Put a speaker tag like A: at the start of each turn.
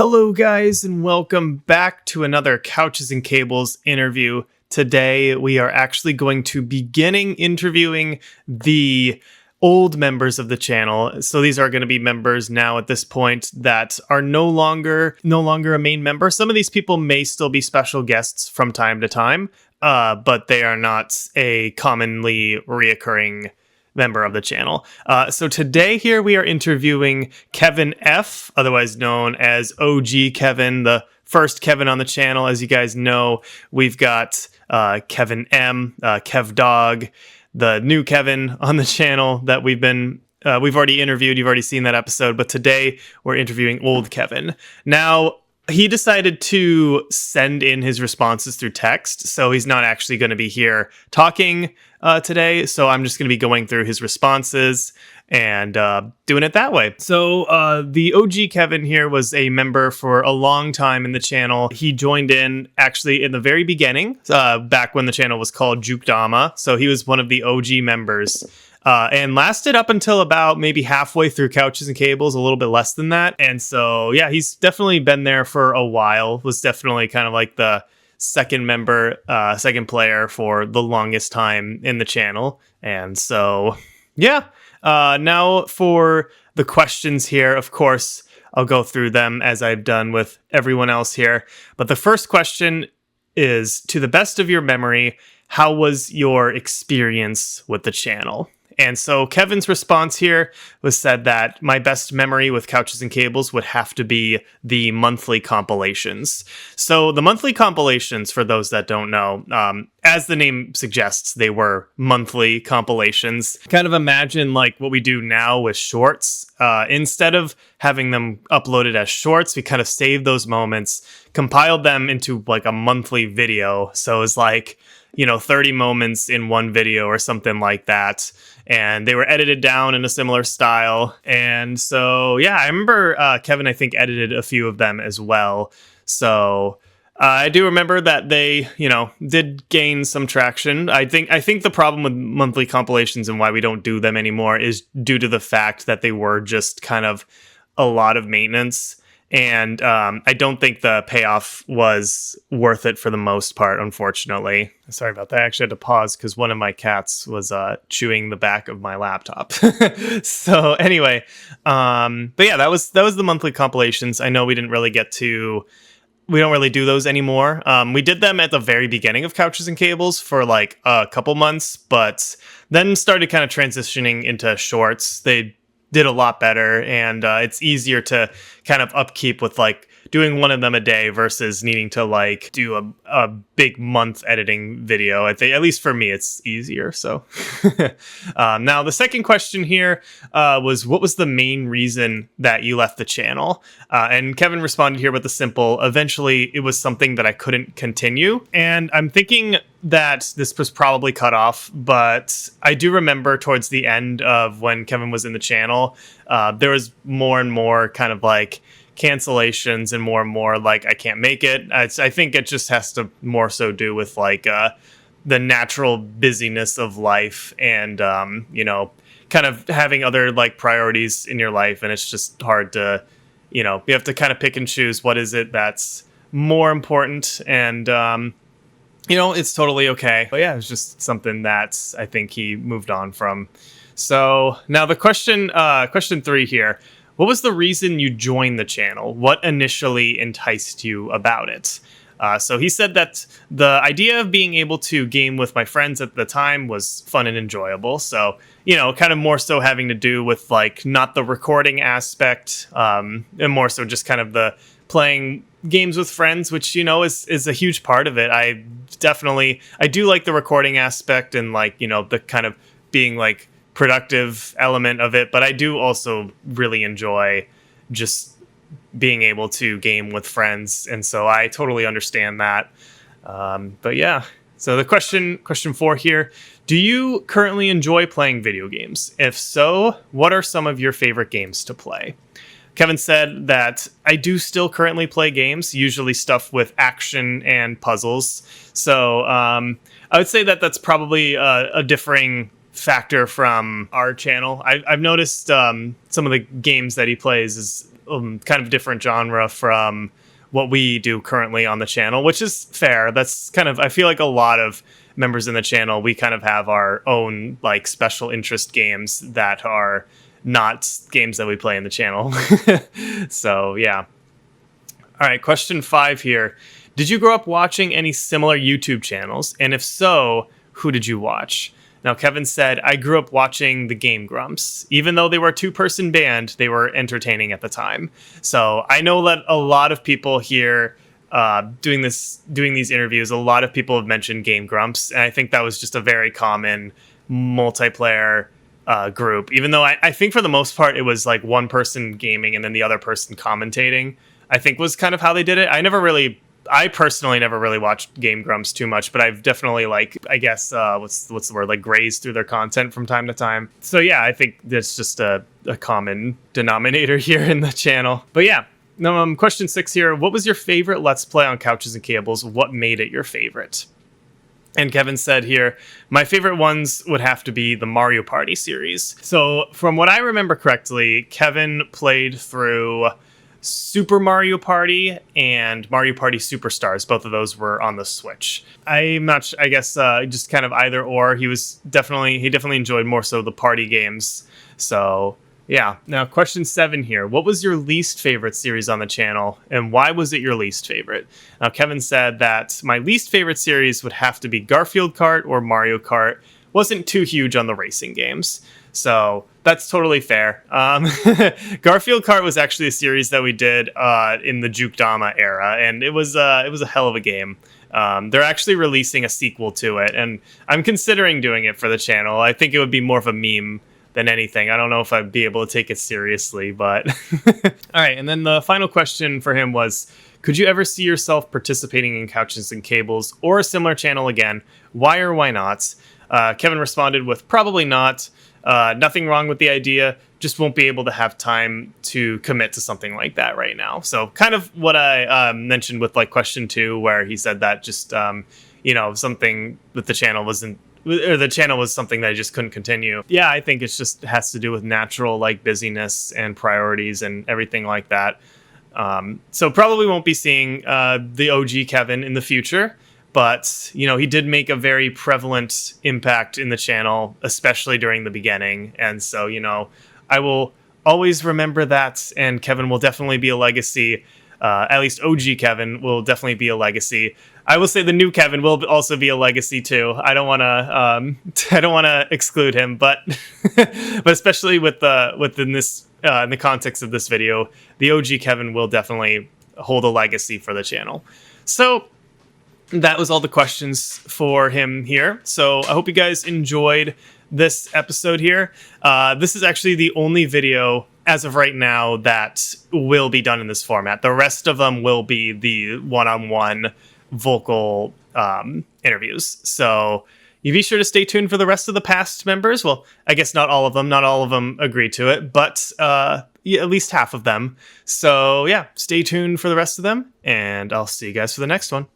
A: Hello, guys, and welcome back to another Couches and Cables interview. Today, we are actually going to beginning interviewing the old members of the channel. So these are going to be members now at this point that are no longer a main member. Some of these people may still be special guests from time to time, but they are not a commonly reoccurring member of the channel. So today here we are interviewing Kevin F, otherwise known as OG Kevin, the first Kevin on the channel. As you guys know, we've got Kevin M, Kev Dog, the new Kevin on the channel that we've already interviewed. You've already seen that episode, but today we're interviewing old Kevin. Now, he decided to send in his responses through text, so he's not actually going to be here talking today. So I'm just going to be going through his responses and doing it that way. So the OG Kevin here was a member for a long time in the channel. He joined in actually in the very beginning, back when the channel was called Jukedama. So he was one of the OG members. And lasted up until about maybe halfway through Couches and Cables, a little bit less than that. And so, yeah, he's definitely been there for a while. Was definitely kind of like the second member, second player for the longest time in the channel. And so, yeah. Now for the questions here, of course, I'll go through them as I've done with everyone else here. But the first question is, to the best of your memory, how was your experience with the channel? And so Kevin's response here was said that my best memory with Couches and Cables would have to be the monthly compilations. So the monthly compilations, for those that don't know, as the name suggests, they were monthly compilations. Kind of imagine like what we do now with shorts. Instead of having them uploaded as shorts, we kind of saved those moments, compiled them into like a monthly video. So it's like, 30 moments in one video or something like that. And they were edited down in a similar style. And so, yeah, I remember Kevin, I think, edited a few of them as well. So I do remember that they, did gain some traction. I think the problem with monthly compilations and why we don't do them anymore is due to the fact that they were just kind of a lot of maintenance. And I don't think the payoff was worth it for the most part, unfortunately. Sorry about that. I actually had to pause because one of my cats was chewing the back of my laptop. So anyway, but yeah, that was the monthly compilations. I know we don't really do those anymore. We did them at the very beginning of Couches and Cables for like a couple months, but then started kind of transitioning into shorts. They did a lot better, and it's easier to kind of upkeep with like doing one of them a day versus needing to like do a big month editing video. I think, at least for me, it's easier. So now the second question here was, what was the main reason that you left the channel? And Kevin responded here with a simple, eventually it was something that I couldn't continue. And I'm thinking that this was probably cut off, but I do remember towards the end of when Kevin was in the channel, there was more and more kind of like cancellations and more like I can't make it. I think it just has to more so do with like the natural busyness of life and kind of having other like priorities in your life, and it's just hard to you have to kind of pick and choose what is it that's more important, and it's totally okay. But yeah, it's just something that I think he moved on from. So now the question 3 here. What was the reason you joined the channel? What initially enticed you about it? So he said that the idea of being able to game with my friends at the time was fun and enjoyable. So, kind of more so having to do with like not the recording aspect, and more so just kind of the playing games with friends, which, is a huge part of it. I do like the recording aspect and like, the kind of being like productive element of it, but I do also really enjoy just being able to game with friends, and so I totally understand that. But yeah, so the question 4 here: do you currently enjoy playing video games? If so, what are some of your favorite games to play? Kevin said that I do still currently play games, usually stuff with action and puzzles. So I would say that that's probably a differing factor from our channel. I've noticed some of the games that he plays is kind of different genre from what we do currently on the channel, which is fair. That's kind of, I feel like a lot of members in the channel, we kind of have our own like special interest games that are not games that we play in the channel. So yeah. All right, question 5 here. Did you grow up watching any similar YouTube channels? And if so, who did you watch? Now, Kevin said, I grew up watching the Game Grumps. Even though they were a 2-person band, they were entertaining at the time. So I know that a lot of people here doing these interviews, a lot of people have mentioned Game Grumps. And I think that was just a very common multiplayer group. Even though I think for the most part, it was like one person gaming and then the other person commentating, I think was kind of how they did it. I personally never really watched Game Grumps too much, but I've definitely what's the word, like grazed through their content from time to time. So yeah, I think that's just a common denominator here in the channel. But yeah, question 6 here. What was your favorite Let's Play on Couches and Cables? What made it your favorite? And Kevin said here, my favorite ones would have to be the Mario Party series. So from what I remember correctly, Kevin played through Super Mario Party and Mario Party Superstars. Both of those were on the Switch. I'm not I guess just kind of either or. He definitely enjoyed more so the party games. So yeah. Now question 7 here. What was your least favorite series on the channel and why was it your least favorite? Now Kevin said that my least favorite series would have to be Garfield Kart or Mario Kart. Wasn't too huge on the racing games. So that's totally fair. Garfield Kart was actually a series that we did in the Jukedama era, and it was a hell of a game. They're actually releasing a sequel to it, and I'm considering doing it for the channel. I think it would be more of a meme than anything. I don't know if I'd be able to take it seriously, but... All right, and then the final question for him was, could you ever see yourself participating in Couches and Cables or a similar channel again? Why or why not? Kevin responded with probably not. Nothing wrong with the idea, just won't be able to have time to commit to something like that right now. So kind of what I mentioned with like question 2, where he said that just, something that the channel wasn't, or the channel was something that I just couldn't continue. Yeah, I think it's just has to do with natural like busyness and priorities and everything like that. So probably won't be seeing the OG Kevin in the future. But, he did make a very prevalent impact in the channel, especially during the beginning. And so, I will always remember that. And Kevin will definitely be a legacy. At least OG Kevin will definitely be a legacy. I will say the new Kevin will also be a legacy too. I don't want to exclude him, but but especially within the context of this video, the OG Kevin will definitely hold a legacy for the channel. So that was all the questions for him here. So I hope you guys enjoyed this episode here. This is actually the only video as of right now that will be done in this format. The rest of them will be the one-on-one vocal interviews. So you be sure to stay tuned for the rest of the past members. Well, I guess not all of them. Not all of them agreed to it, but at least half of them. So yeah, stay tuned for the rest of them, and I'll see you guys for the next one.